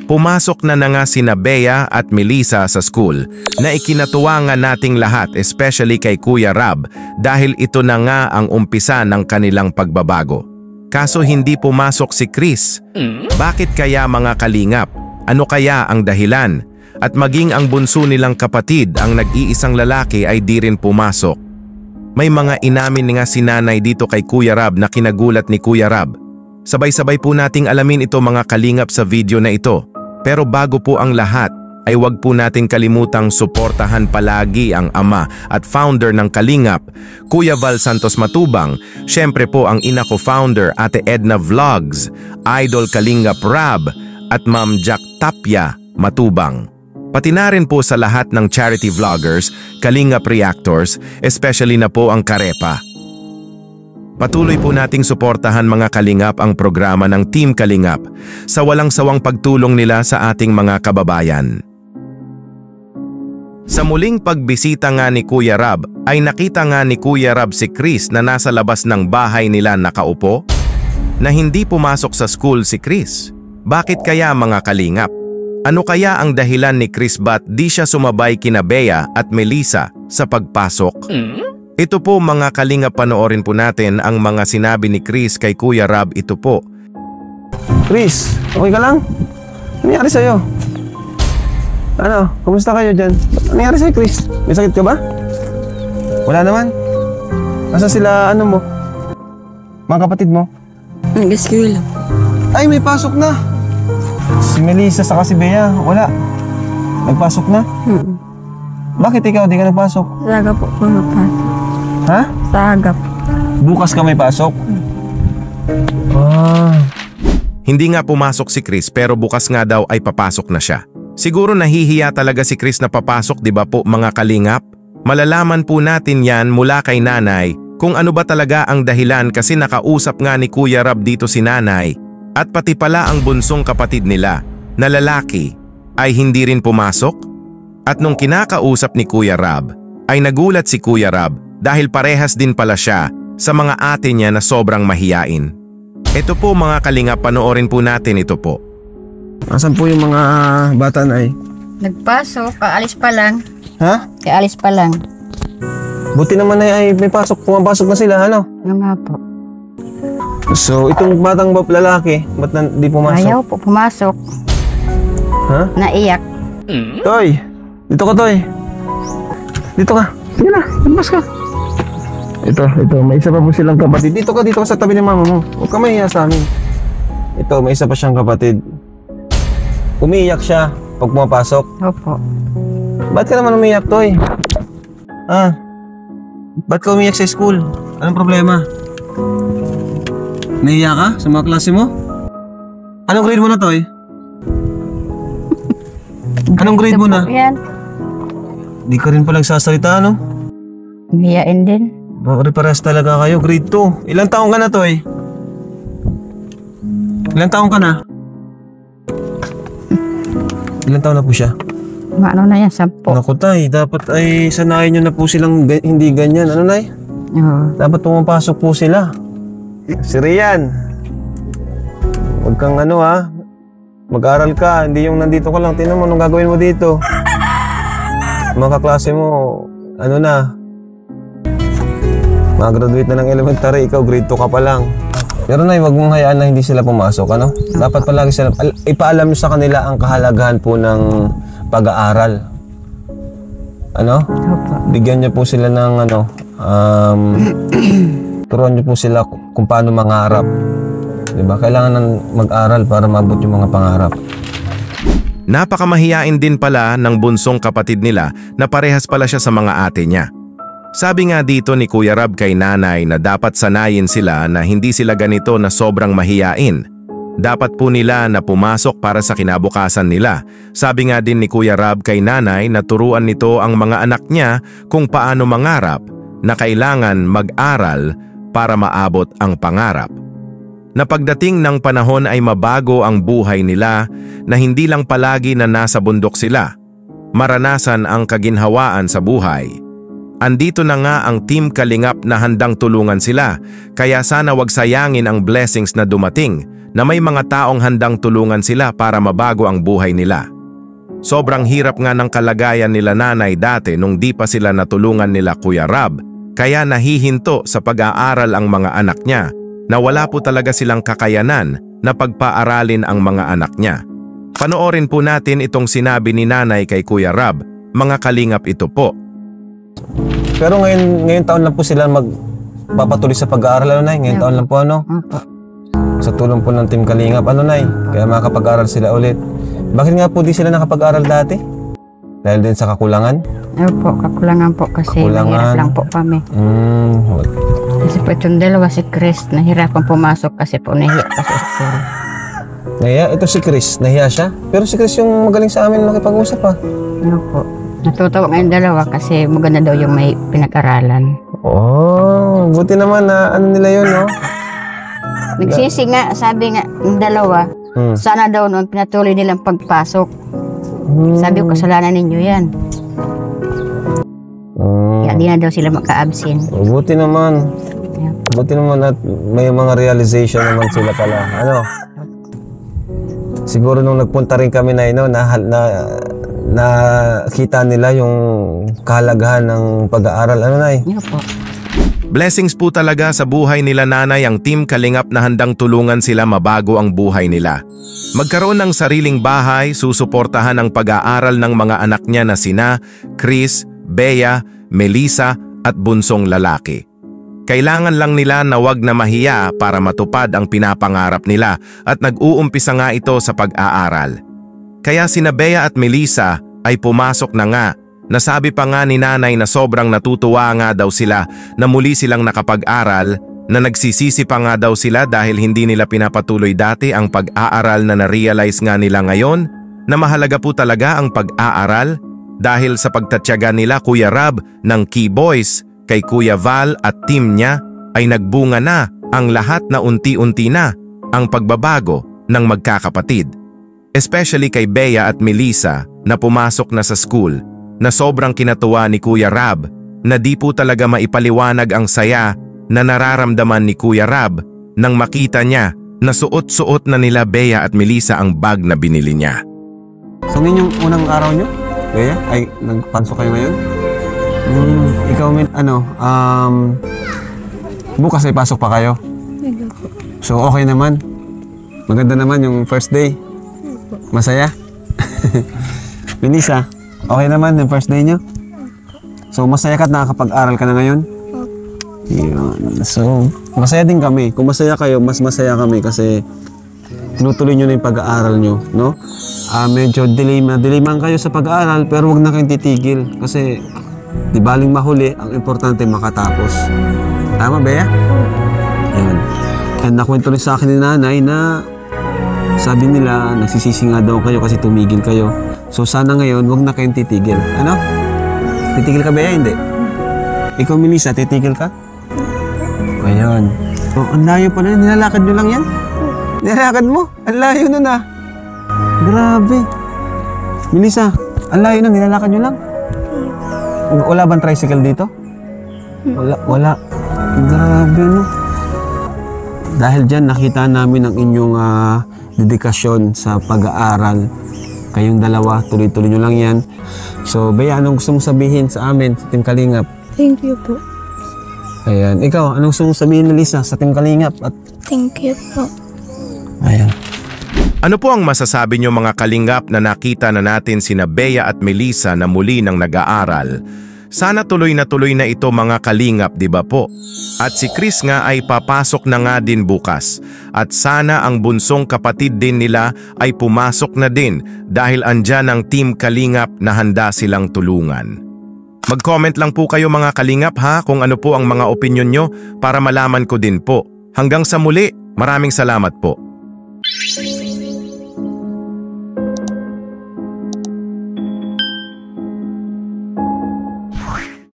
Pumasok na nga sina Bea at Melissa sa school na ikinatuwa nga nating lahat, especially kay Kuya Rab, dahil ito na nga ang umpisa ng kanilang pagbabago. Kaso hindi pumasok si Chris. Bakit kaya, mga kalingap? Ano kaya ang dahilan? At maging ang bunso nilang kapatid, ang nag-iisang lalaki, ay di rin pumasok. May mga inamin nga si nanay dito kay Kuya Rab na kinagulat ni Kuya Rab. Sabay-sabay po nating alamin ito, mga kalingap, sa video na ito. Pero bago po ang lahat, ay huwag po natin kalimutang suportahan palagi ang ama at founder ng Kalingap, Kuya Val Santos Matubang, syempre po ang ina ko founder, Ate Edna Vlogs, Idol Kalingap Rab, at Ma'am Jack Tapia Matubang. Pati na rin po sa lahat ng charity vloggers, Kalingap Reactors, especially na po ang Karepa. Patuloy po nating suportahan, mga kalingap, ang programa ng Team Kalingap sa walang sawang pagtulong nila sa ating mga kababayan. Sa muling pagbisita nga ni Kuya Rab, ay nakita nga ni Kuya Rab si Chris na nasa labas ng bahay nila nakaupo, na hindi pumasok sa school si Chris. Bakit kaya, mga kalingap? Ano kaya ang dahilan ni Chris ba't di siya sumabay kina Bea at Melissa sa pagpasok? Ito po, mga kalingap, panoorin po natin ang mga sinabi ni Chris kay Kuya Rab. Ito po. Chris, okay ka lang? Ano nangyari sa'yo? Ano, kumusta kayo dyan? Ano nangyari sa'yo, Chris? May sakit ka ba? Wala naman. Nasaan sila, ano mo? Mga kapatid mo? Nag-school. Ay, may pasok na. Si Melissa saka si Bea, wala. Nagpasok na? Bakit ikaw di ka nagpasok? Saga po pumapasok. Ha? Saga po. Bukas ka may pasok? Hindi nga pumasok si Chris, pero bukas nga daw ay papasok na siya. Siguro nahihiya talaga si Chris na papasok, di ba po, mga kalingap? Malalaman po natin yan mula kay nanay kung ano ba talaga ang dahilan, kasi nakausap nga ni Kuya Rab dito si nanay at pati pala ang bunsong kapatid nila na lalaki ay hindi rin pumasok. At nung kinakausap ni Kuya Rab, ay nagulat si Kuya Rab dahil parehas din pala siya sa mga ate niya na sobrang mahiyain. Ito po, mga kalingap, panoorin po natin ito po. Asan po yung mga bata na ay? Nagpasok, kaalis pa lang. Ha? Kaalis pa lang. Buti naman ay may pasok, pumapasok na sila, ano? Ano nga po? So, itong batang lalaki, ba't di pumasok? Ayaw po pumasok. Ha? Naiyak. Toy! Dito ka, Toy! Dito ka! Sige na, labas ka! Ito, may isa pa po silang kapatid. Dito ka sa tabi ni mama mo. Huwag ka mahiya sa amin. Ito, may isa pa siyang kapatid. Umiiyak siya pag pumapasok. Opo. Ba't ka naman umiiyak, Toy? Ba't ka umiiyak sa school? Anong problema? Nahiya ka sa mga klase mo? Anong grade mo na, Toy? Anong grade mo na? Yan. Di ka rin pa nagsasalita, ano? Hiyain din. Pare-pares talaga kayo. Grade 2. Ilang taong ka na, Toy? Ilang taong ka na? Ilang taon na po siya? Ano na yan, 10. Naku, Tay, dapat ay sanayin nyo na po silang hindi ganyan. Ano, Nay? Oo. Dapat pumapasok po sila. Si Rian, huwag kang ano, ha? Mag-aral ka, hindi yung nandito ka lang. Tingnan mo, anong gagawin mo dito? Mga kaklase mo, ano na? Mag-graduate na ng elementary, ikaw grade 2 ka pa lang. Pero Nay, wag mong hayaan na hindi sila pumasok, ano? Dapat palagi sila, ipaalam nyo sa kanila ang kahalagahan po ng pag-aaral. Ano? Bigyan nyo po sila ng ano, turuan nyo po sila kung paano mangarap. Diba? Kailangan ng mag-aral para maabot yung mga pangarap. Napakamahiyain din pala ng bunsong kapatid nila na parehas pala siya sa mga ate niya. Sabi nga dito ni Kuya Rab kay nanay na dapat sanayin sila na hindi sila ganito na sobrang mahiyain. Dapat po nila na pumasok para sa kinabukasan nila. Sabi nga din ni Kuya Rab kay nanay na turuan nito ang mga anak niya kung paano mangarap, na kailangan mag-aral para maabot ang pangarap. Na pagdating ng panahon ay mabago ang buhay nila, na hindi lang palagi na nasa bundok sila, maranasan ang kaginhawaan sa buhay. Andito na nga ang Team Kalingap na handang tulungan sila, kaya sana wag sayangin ang blessings na dumating na may mga taong handang tulungan sila para mabago ang buhay nila. Sobrang hirap nga ng kalagayan nila nanay dati nung di pa sila natulungan nila Kuya Rab, kaya nahihinto sa pag-aaral ang mga anak niya na wala po talaga silang kakayanan na pagpaaralin ang mga anak niya. Panoorin po natin itong sinabi ni nanay kay Kuya Rab, mga kalingap ito po. Pero ngayon taon lang po sila magpapatuloy sa pag-aaral, ano, Nay? Ngayon taon lang po, ano? Opo. Sa tulong po ng Team Kalingap, ano, Nay? Kaya makakapag-aaral sila ulit. Bakit nga po di sila nakapag-aaral dati? Dahil din sa kakulangan? Opo, kakulangan po kasi mahirap lang po kami. Kasi po itong dalawa si Chris, nahirapan pumasok kasi po nahiya pa sa school. Nahiya? Ito si Chris, nahiya siya? Pero si Chris yung magaling sa amin makipag-usap, ha? Ano po? Natutuwa ngayong dalawa kasi maganda daw yung may pinag-aralan. Oh, buti naman na ano nila yun, no? Nagsisi nga, sabi nga ng dalawa, sana daw noon pinatuloy nilang pagpasok. Sabi ko, kasalanan ninyo yan. Kaya di na daw sila maka-absent. Buti naman. Buti naman at may mga realization naman sila pala. Ano? Siguro nung nagpunta rin kami na, no, nakita nila yung kahalagahan ng pag-aaral. Ano, Nay? Yun po. Blessings po talaga sa buhay nila nanay ang Team Kalingap na handang tulungan sila mabago ang buhay nila. Magkaroon ng sariling bahay, susuportahan ang pag-aaral ng mga anak niya na sina Chris, Bea, Melissa at bunsong lalaki. Kailangan lang nila na wag na mahiya para matupad ang pinapangarap nila at nag-uumpisa nga ito sa pag-aaral. Kaya sina Bea at Melissa ay pumasok na nga. Nasabi pa nga ni nanay na sobrang natutuwa nga daw sila na muli silang nakapag-aral, na nagsisisi pa nga daw sila dahil hindi nila pinapatuloy dati ang pag-aaral na na-realize nga nila ngayon na mahalaga po talaga ang pag-aaral dahil sa pagtatyaga nila Kuya Rab ng Key Boys kay Kuya Val at team niya ay nagbunga na ang lahat na unti-unti na ang pagbabago ng magkakapatid. Especially kay Bea at Melissa na pumasok na sa school, na sobrang kinatuwa ni Kuya Rab na di po talaga maipaliwanag ang saya na nararamdaman ni Kuya Rab nang makita niya na suot-suot na nila Bea at Melissa ang bag na binili niya. So ngayon yung unang araw nyo? Bea? Ay, nagpansok kayo ngayon? Ikaw, bukas ay pasok pa kayo? So okay naman? Maganda naman yung first day? Masaya? Melissa? Okay naman yung first day nyo? So, masaya ka at nakakapag-aral ka na ngayon? Yun. So, masaya din kami. Kung masaya kayo, mas masaya kami kasi tinutuloy nyo na yung pag-aaral nyo, no? Medyo dileman kayo sa pag-aaral pero huwag na kayong titigil kasi di baling mahuli, ang importante makatapos. Tama, Bea? Yun. And nakwento rin sa akin ni nanay na sabi nila, nagsisisi nga daw kayo kasi tumigil kayo. So sana ngayon, wag na kayong titigil. Ano? Titigil ka ba ya? Hindi. Ikaw, Melissa, titigil ka? Ayun. Oh, ang layo pa na. Nilalakad nyo lang yan? Nilalakad mo? Ang layo nun ah. Grabe. Melissa, ang layo nun. Nilalakad nyo lang? Wala bang tricycle dito? Wala. Grabe, no? Dahil dyan, nakita namin ang inyong dedikasyon sa pag-aaral. Kayong dalawa, tuloy-tuloy nyo lang yan. So, Bea, anong gusto mong sabihin sa amin, sa Team Kalingap? Thank you po. Ayan. Ikaw, anong gusto mong sabihin, Melissa, sa Team Kalingap? Thank you po. Ayan. Ano po ang masasabi niyo mga kalingap na nakita na natin sina Bea at Melissa na muli nang nag-aaral? Sana tuloy na ito mga kalingap, di ba po? At si Chris nga ay papasok na nga din bukas. At sana ang bunsong kapatid din nila ay pumasok na din dahil andyan ang Team Kalingap na handa silang tulungan. Mag-comment lang po kayo mga kalingap ha kung ano po ang mga opinyon nyo para malaman ko din po. Hanggang sa muli, maraming salamat po.